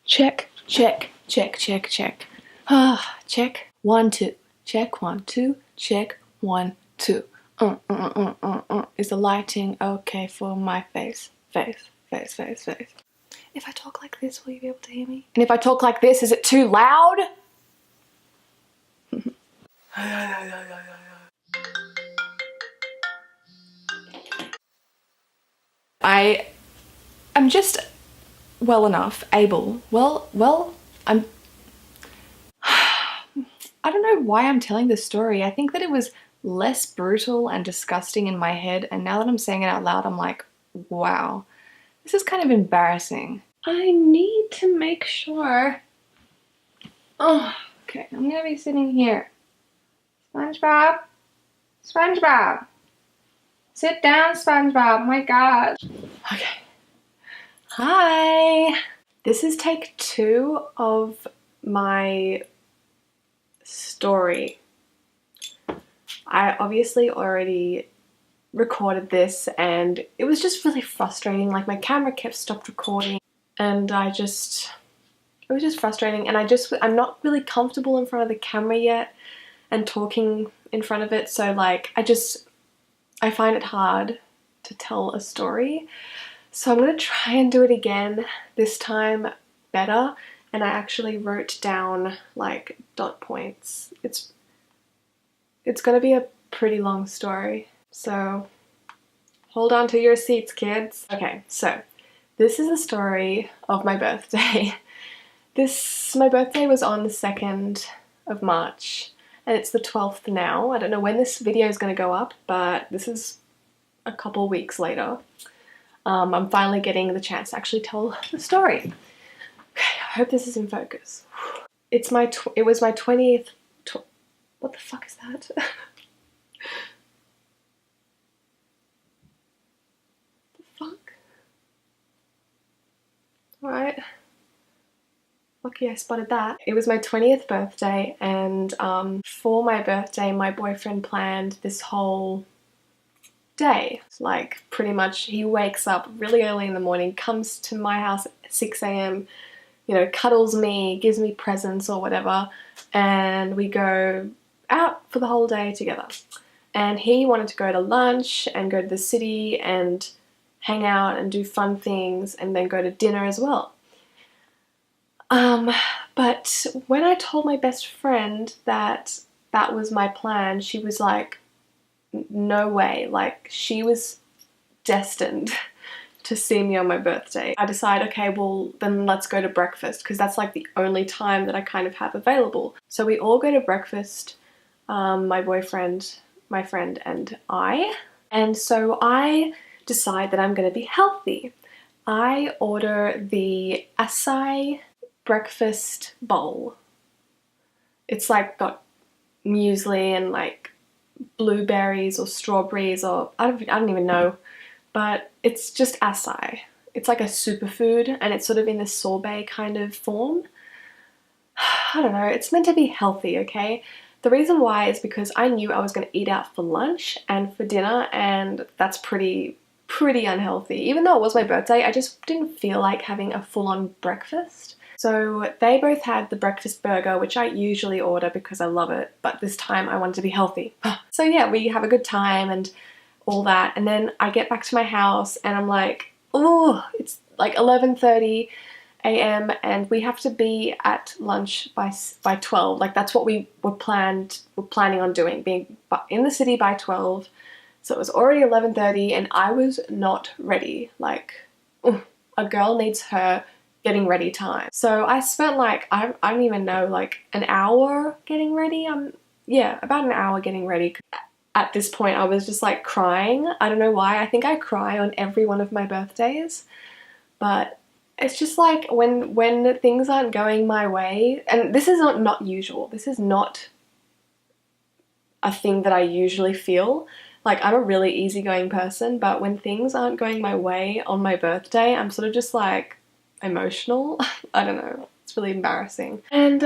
Check, check, check, check, check. Ah, check. 1, 2. Check 1, 2. Check 1, 2. Is the lighting okay for my face? Face, face, face, face. If I talk like this, will you be able to hear me? And if I talk like this, is it too loud? I am just well enough able. I'm I don't know why I'm telling this story. I think that it was less brutal and disgusting in my head, and now that I'm saying it out loud, I'm like, wow, this is kind of embarrassing. I need to make sure. Oh, okay, I'm gonna be sitting here. SpongeBob, SpongeBob, sit down, SpongeBob. Oh my God. Okay. Hi. This is take 2 of my story. I obviously already recorded this and it was just really frustrating. Like my camera kept stopped recording and it was just frustrating, and I'm not really comfortable in front of the camera yet and talking in front of it, so like I find it hard to tell a story. So I'm gonna try and do it again, this time better, and I actually wrote down like dot points. It's gonna be a pretty long story, so hold on to your seats, kids. Okay, so this is the story of my birthday. My birthday was on the 2nd of March, and it's the 12th now. I don't know when this video is gonna go up, but this is a couple weeks later. I'm finally getting the chance to actually tell the story. Okay, I hope this is in focus. It was my 20th. What the fuck is that? The fuck? Alright. Lucky I spotted that. It was my 20th birthday, and for my birthday, my boyfriend planned this whole day. Like pretty much he wakes up really early in the morning, comes to my house at 6 AM, you know, cuddles me, gives me presents or whatever, and we go out for the whole day together. And he wanted to go to lunch and go to the city and hang out and do fun things and then go to dinner as well. But when I told my best friend that that was my plan, she was like, no way. Like, she was destined to see me on my birthday. I decided, okay, well then let's go to breakfast, because that's like the only time that I kind of have available. So we all go to breakfast, my boyfriend, my friend and I. And so I decide that I'm going to be healthy. I order the Acai breakfast bowl. It's like got muesli and like blueberries or strawberries, or I don't even know, but it's just acai. It's like a superfood, and it's sort of in the sorbet kind of form. I don't know, it's meant to be healthy, okay? The reason why is because I knew I was going to eat out for lunch and for dinner, and that's pretty unhealthy. Even though it was my birthday, I just didn't feel like having a full-on breakfast. So they both had the breakfast burger, which I usually order because I love it, but this time I wanted to be healthy. So yeah, we have a good time and all that, and then I get back to my house and I'm like, oh, it's like 11:30 AM and we have to be at lunch by 12. Like that's what we were planning on doing, being in the city by 12. So it was already 11:30 and I was not ready. Like, a girl needs her getting ready time. So I spent like, I don't even know, like an hour getting ready. Yeah, about an hour getting ready. At this point I was just like crying. I don't know why. I think I cry on every one of my birthdays, but it's just like when things aren't going my way, and this is not usual. This is not a thing that I usually feel. Like, I'm a really easygoing person, but when things aren't going my way on my birthday, I'm sort of just like emotional. I don't know, it's really embarrassing. And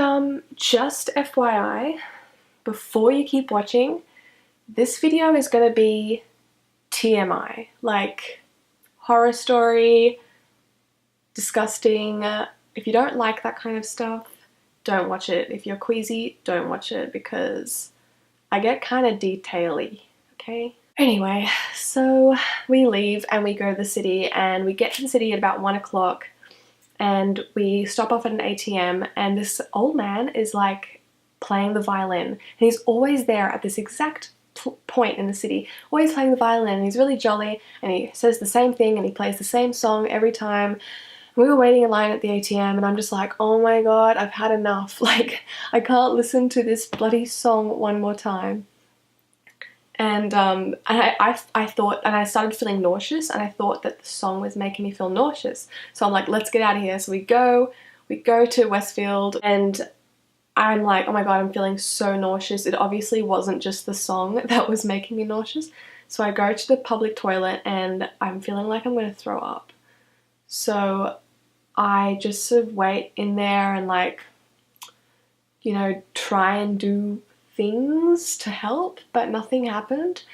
just FYI, before you keep watching, this video is gonna be TMI, like horror story, disgusting, if you don't like that kind of stuff, don't watch it. If you're queasy, don't watch it because I get kind of detaily, okay? Anyway, so we leave and we go to the city, and we get to the city at about 1 o'clock, and we stop off at an ATM, and this old man is like playing the violin, and he's always there at this exact point in the city, always playing the violin, and he's really jolly, and he says the same thing, and he plays the same song every time. We were waiting in line at the ATM, and I'm just like, oh my god, I've had enough. Like, I can't listen to this bloody song one more time. And I thought, and I started feeling nauseous, and I thought that the song was making me feel nauseous. So I'm like, let's get out of here. So we go to Westfield, and I'm like, oh my god, I'm feeling so nauseous. It obviously wasn't just the song that was making me nauseous. So I go to the public toilet, and I'm feeling like I'm going to throw up. So I just sort of wait in there and, like, you know, try and do things to help, but nothing happened.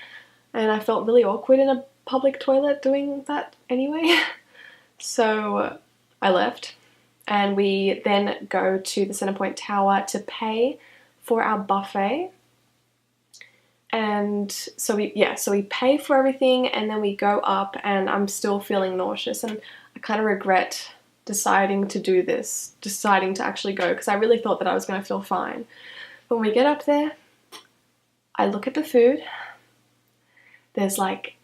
And I felt really awkward in a public toilet doing that anyway. So I left, and we then go to the Centrepoint Tower to pay for our buffet. And so we pay for everything, and then we go up, and I'm still feeling nauseous, and I kind of regret deciding to do this, deciding to actually go, because I really thought that I was going to feel fine. But when we get up there, I look at the food. There's like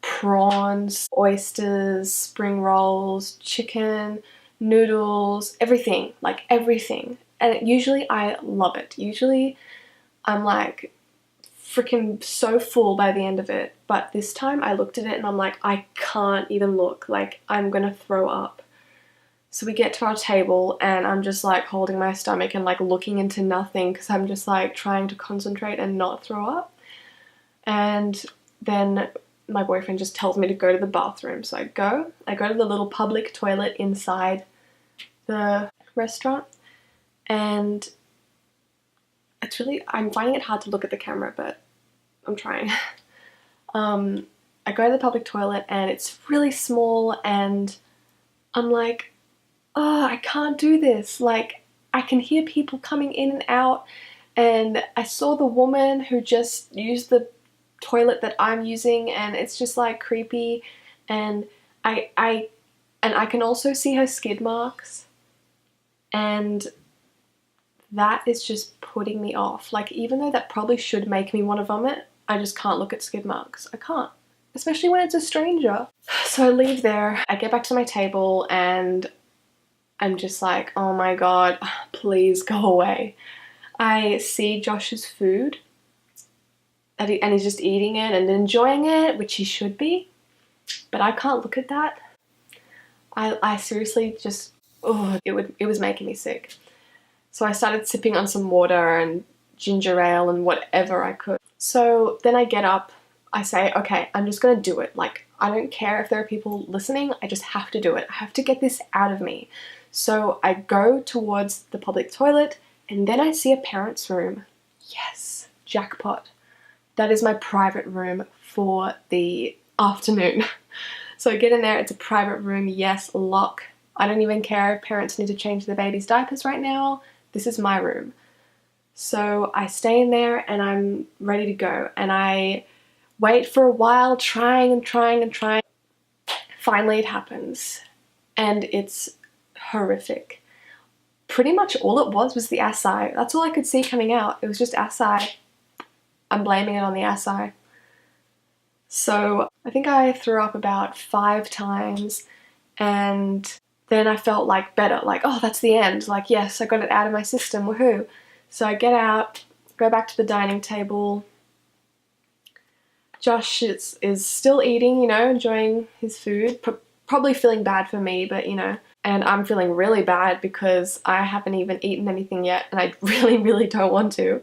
prawns, oysters, spring rolls, chicken, noodles, everything, like everything. And usually I love it. Usually I'm like freaking so full by the end of it. But this time I looked at it and I'm like, I can't even look. Like, I'm gonna throw up. So we get to our table, and I'm just like holding my stomach and like looking into nothing, because I'm just like trying to concentrate and not throw up. And then my boyfriend just tells me to go to the bathroom. So I go to the little public toilet inside the restaurant, and I'm finding it hard to look at the camera, but I'm trying. I go to the public toilet, and it's really small, and I'm like, oh, I can't do this. Like, I can hear people coming in and out, and I saw the woman who just used the toilet that I'm using, and it's just like creepy, and I can also see her skid marks, and that is just putting me off. Like, even though that probably should make me want to vomit, I just can't look at skid marks. I can't. Especially when it's a stranger. So I leave there, I get back to my table, and I'm just like, oh my god, please go away. I see Josh's food, and he's just eating it and enjoying it, which he should be, but I can't look at that. I seriously just, it was making me sick. So I started sipping on some water and ginger ale and whatever I could. So then I get up, I say, okay, I'm just gonna do it. Like, I don't care if there are people listening, I just have to do it. I have to get this out of me. So I go towards the public toilet, and then I see a parent's room. Yes, jackpot. That is my private room for the afternoon. So I get in there, it's a private room, yes, lock. I don't even care if parents need to change their baby's diapers right now. This is my room. So I stay in there, and I'm ready to go. And I wait for a while, trying. Finally it happens. And it's horrific. Pretty much all it was the acai. That's all I could see coming out. It was just acai. I'm blaming it on the acai. So I think I threw up about 5 times, and then I felt like better, like, oh, that's the end. Like, yes, I got it out of my system, woohoo. So I get out, go back to the dining table. Josh is still eating, you know, enjoying his food, probably feeling bad for me, but you know, and I'm feeling really bad because I haven't even eaten anything yet, and I really don't want to.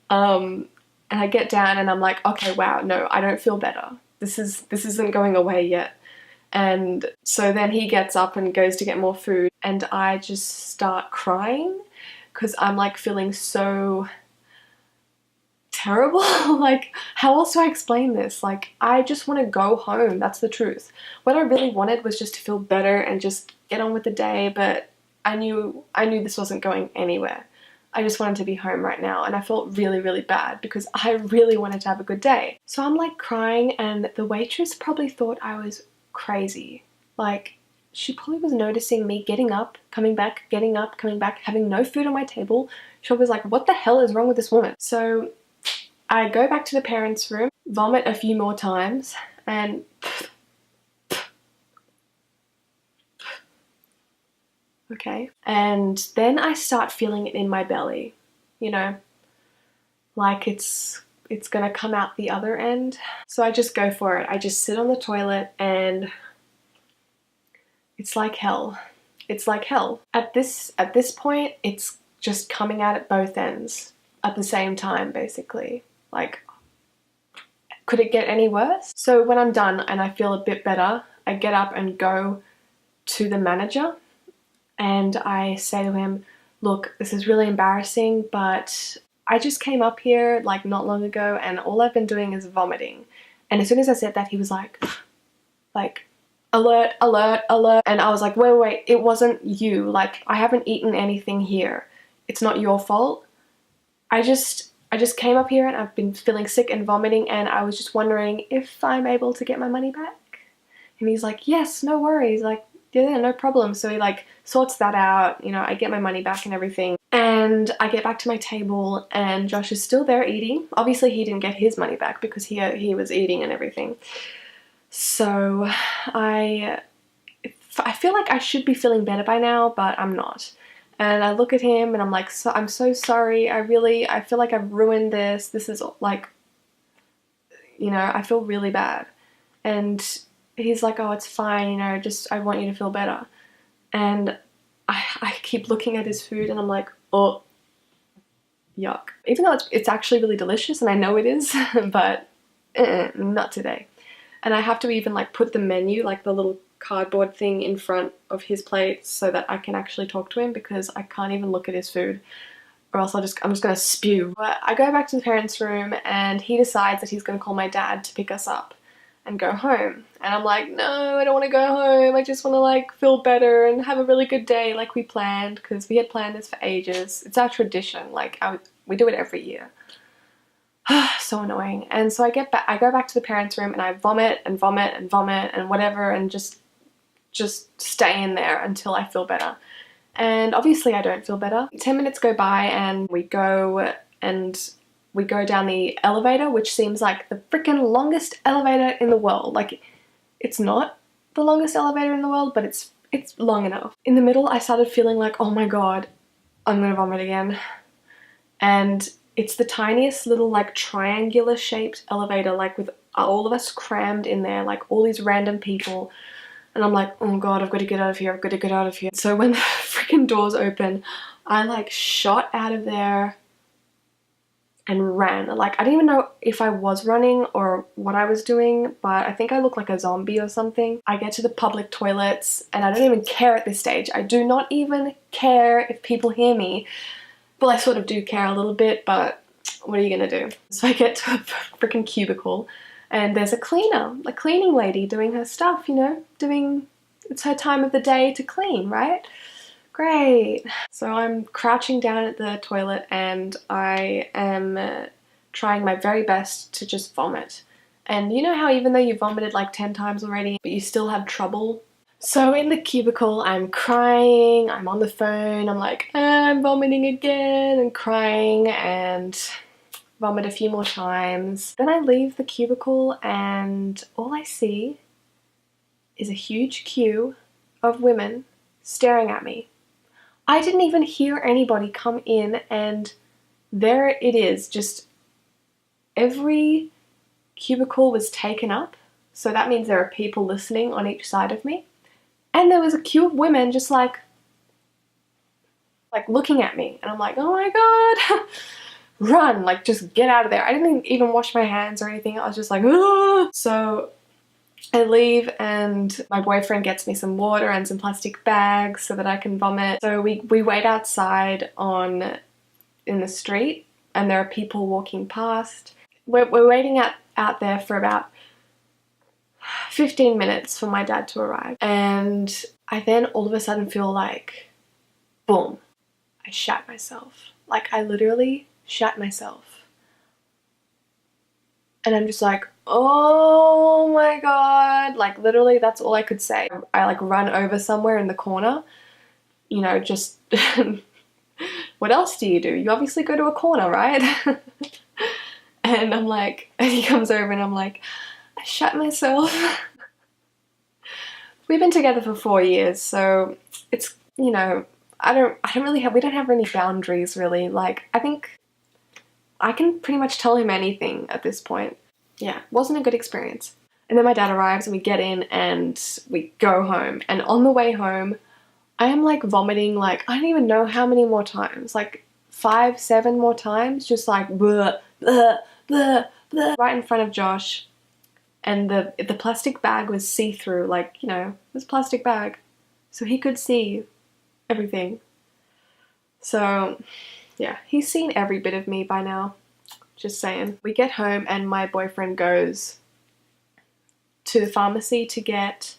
And I get down, and I'm like, okay, wow, no, I don't feel better. This isn't going away yet. And so then he gets up and goes to get more food, and I just start crying because I'm like feeling so terrible. Like, how else do I explain this? Like, I just want to go home. That's the truth. What I really wanted was just to feel better and just get on with the day, but I knew this wasn't going anywhere. I just wanted to be home right now, and I felt really, really bad because I really wanted to have a good day. So I'm like crying, and the waitress probably thought I was crazy. Like, she probably was noticing me getting up, coming back, getting up, coming back, having no food on my table. She was like, what the hell is wrong with this woman? So I go back to the parents' room, vomit a few more times, and okay. And then I start feeling it in my belly, you know, like it's gonna come out the other end. So I just go for it. I just sit on the toilet, and it's like hell. It's like hell. At this point, it's just coming out at both ends at the same time, basically. Like, could it get any worse? So when I'm done and I feel a bit better, I get up and go to the manager, and I say to him, look, this is really embarrassing, but I just came up here like not long ago, and all I've been doing is vomiting. And as soon as I said that, he was like, alert, alert, alert. And I was like, wait, it wasn't you. Like, I haven't eaten anything here. It's not your fault. I just came up here and I've been feeling sick and vomiting, and I was just wondering if I'm able to get my money back. And he's like, yes, no worries. Like, yeah, no problem. So he like sorts that out. You know, I get my money back and everything. And I get back to my table, and Josh is still there eating. Obviously, he didn't get his money back because he was eating and everything. So I feel like I should be feeling better by now, but I'm not. And I look at him and I'm like, I'm so sorry. I feel like I've ruined this. This is like, you know, I feel really bad. And he's like, oh, it's fine. You know, I want you to feel better. And I keep looking at his food and I'm like, oh, yuck. Even though it's actually really delicious, and I know it is, but not today. And I have to even like put the menu, like the little cardboard thing in front of his plate so that I can actually talk to him, because I can't even look at his food or else I'm just gonna spew. But I go back to the parents' room, and he decides that he's gonna call my dad to pick us up and go home. And I'm like, no, I don't want to go home. I just want to like feel better and have a really good day like we planned, because we had planned this for ages. It's our tradition. Like, we do it every year. So annoying. And so I go back to the parents' room, and I vomit and vomit and vomit and whatever, and just stay in there until I feel better. And obviously I don't feel better. 10 minutes go by, and we go down the elevator, which seems like the freaking longest elevator in the world. Like, it's not the longest elevator in the world, but it's long enough. In the middle, I started feeling like, oh my god, I'm gonna vomit again. And it's the tiniest little like triangular shaped elevator, like with all of us crammed in there, like all these random people. And I'm like, oh god, I've got to get out of here, I've got to get out of here. So when the freaking doors open, I like shot out of there and ran. Like, I didn't even know if I was running or what I was doing, but I think I look like a zombie or something. I get to the public toilets, and I don't even care at this stage. I do not even care if people hear me. Well, I sort of do care a little bit, but what are you gonna do? So I get to a freaking cubicle, and there's a cleaning lady doing her stuff, you know, it's her time of the day to clean, right? Great. So I'm crouching down at the toilet, and I am trying my very best to just vomit. And you know how even though you vomited like 10 times already, but you still have trouble? So in the cubicle, I'm crying, I'm on the phone, I'm like, I'm vomiting again, and crying, and vomit a few more times. Then I leave the cubicle, and all I see is a huge queue of women staring at me. I didn't even hear anybody come in, and there it is. Just every cubicle was taken up. So that means there are people listening on each side of me. And there was a queue of women just like looking at me. And I'm like, oh my god, run, like just get out of there. I didn't even wash my hands or anything. I was just like, ah. So I leave, and my boyfriend gets me some water and some plastic bags so that I can vomit. So we wait outside in the street, and there are people walking past. We're waiting out there for about 15 minutes for my dad to arrive, and I then all of a sudden feel like, boom, I shat myself. Like, I literally shat myself. And I'm just like, oh my god. Like, literally, that's all I could say. I like run over somewhere in the corner, you know, just what else do? You obviously go to a corner, right? And I'm like, and he comes over and I'm like, I shat myself. We've been together for 4 years, so it's, you know, we don't have any boundaries really. Like, I think I can pretty much tell him anything at this point. Yeah, wasn't a good experience. And then my dad arrives and we get in and we go home. And on the way home, I am like vomiting like, I don't even know how many more times. Like 5, 7 more times. Just like, bleh, bleh, bleh, bleh. Right in front of Josh. And the plastic bag was see-through. Like, you know, it was a plastic bag. So he could see everything. So, yeah, he's seen every bit of me by now. Just saying. We get home and my boyfriend goes to the pharmacy to get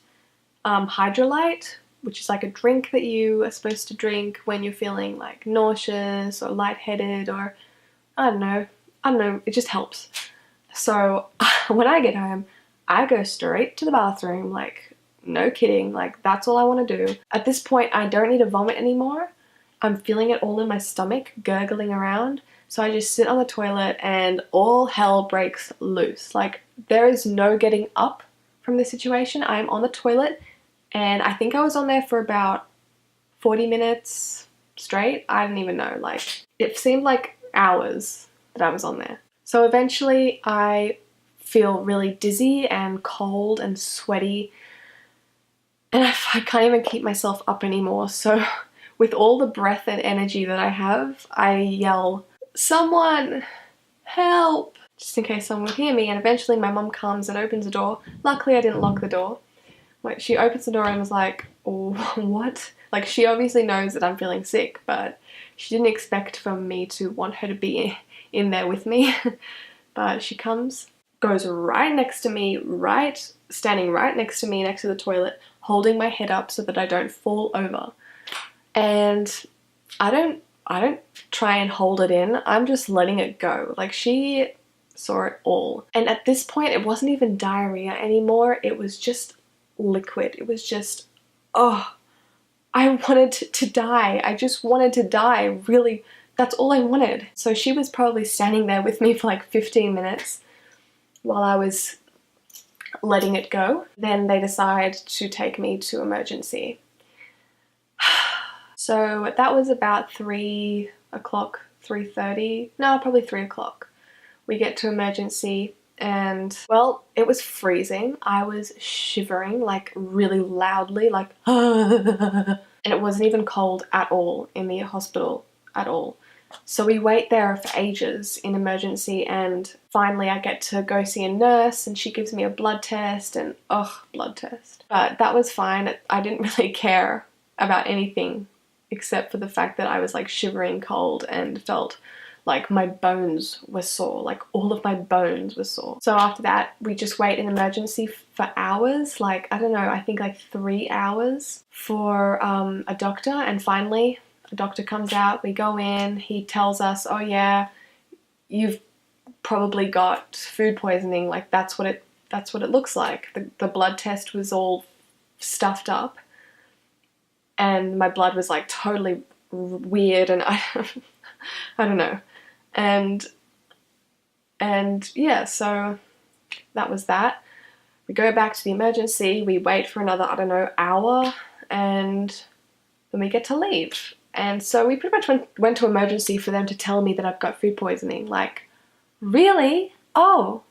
Hydrolyte, which is like a drink that you are supposed to drink when you're feeling like nauseous or lightheaded or I don't know, it just helps. So when I get home, I go straight to the bathroom, like no kidding, like that's all I want to do. At this point, I don't need to vomit anymore. I'm feeling it all in my stomach, gurgling around. So I just sit on the toilet and all hell breaks loose. Like, there is no getting up from this situation. I'm on the toilet and I think I was on there for about 40 minutes straight. I don't even know. Like, it seemed like hours that I was on there. So eventually I feel really dizzy and cold and sweaty and I can't even keep myself up anymore. So with all the breath and energy that I have, I yell, "Someone, help!" just in case someone would hear me, and eventually my mum comes and opens the door. Luckily I didn't lock the door. Like, she opens the door and was like, oh, what? Like, she obviously knows that I'm feeling sick, but she didn't expect for me to want her to be in there with me. But she comes, goes right next to me, standing right next to me, next to the toilet, holding my head up so that I don't fall over. And I don't try and hold it in. I'm just letting it go. Like, she saw it all. And at this point, it wasn't even diarrhea anymore. It was just liquid. It was just, oh, I wanted to die. I just wanted to die. Really, that's all I wanted. So she was probably standing there with me for like 15 minutes while I was letting it go. Then they decide to take me to emergency. So that was about 3 o'clock, 3:30, no, probably 3 o'clock. We get to emergency and, well, it was freezing. I was shivering, like, really loudly, like, and it wasn't even cold at all in the hospital, at all. So we wait there for ages in emergency and finally I get to go see a nurse and she gives me a blood test and, blood test. But that was fine. I didn't really care about anything except for the fact that I was like shivering cold and felt like my bones were sore, like all of my bones were sore. So after that, we just wait in emergency for hours, like, I don't know, I think like 3 hours for a doctor. And finally, a doctor comes out, we go in, he tells us, oh yeah, you've probably got food poisoning, like that's what it looks like. The blood test was all stuffed up. And my blood was like totally weird and I don't know. And yeah, so that was that. We go back to the emergency, we wait for another, I don't know, hour, and then we get to leave. And so we pretty much went to emergency for them to tell me that I've got food poisoning. Like, really? Oh,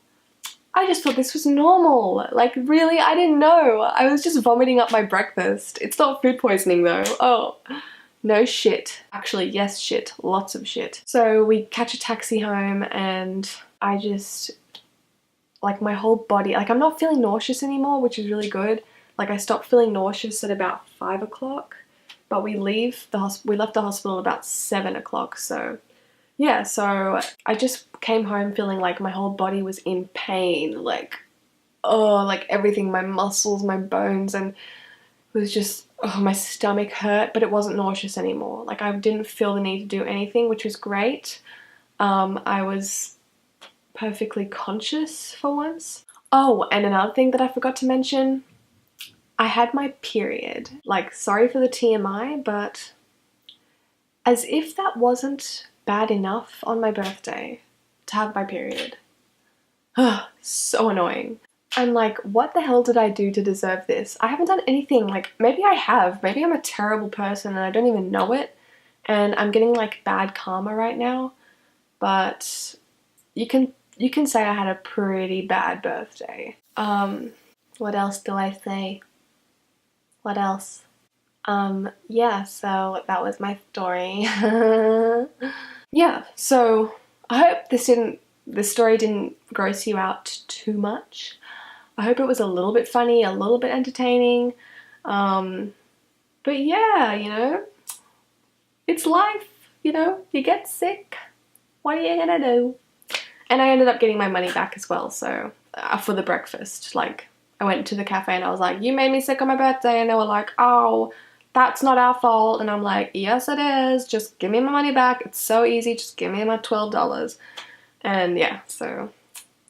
I just thought this was normal. Like, really? I didn't know. I was just vomiting up my breakfast. It's not food poisoning though. Oh, no shit. Actually, yes shit. Lots of shit. So we catch a taxi home and I just, like, my whole body, like, I'm not feeling nauseous anymore, which is really good. Like, I stopped feeling nauseous at about 5 o'clock, but we left the hospital at about 7 o'clock, so yeah, so I just came home feeling like my whole body was in pain, like, oh, like everything, my muscles, my bones, and it was just, oh, my stomach hurt, but it wasn't nauseous anymore. Like, I didn't feel the need to do anything, which was great. I was perfectly conscious for once. Oh, and another thing that I forgot to mention, I had my period. Like, sorry for the TMI, but as if that wasn't bad enough on my birthday to have my period. So annoying. I'm like, what the hell did I do to deserve this? I haven't done anything. Like, maybe I have. Maybe I'm a terrible person and I don't even know it. And I'm getting like bad karma right now. But you can say I had a pretty bad birthday. What else do I say? What else? Yeah, so that was my story. Yeah, so I hope this story didn't gross you out too much. I hope it was a little bit funny, a little bit entertaining. But yeah, it's life, you get sick. What are you gonna do? And I ended up getting my money back as well, so for the breakfast. Like, I went to the cafe and I was like, you made me sick on my birthday, and they were like, oh, that's not our fault. And I'm like, yes it is, just give me my money back, it's so easy, just give me my $12. And yeah, so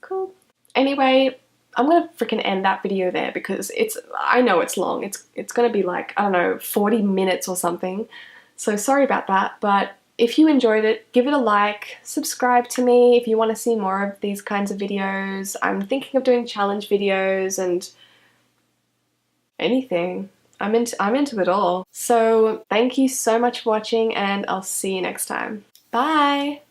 cool. Anyway, I'm gonna freaking end that video there because I know it's long, it's gonna be like, I don't know, 40 minutes or something, so sorry about that. But if you enjoyed it, give it a like, subscribe to me if you want to see more of these kinds of videos. I'm thinking of doing challenge videos and anything. I'm into it all. So thank you so much for watching, and I'll see you next time. Bye!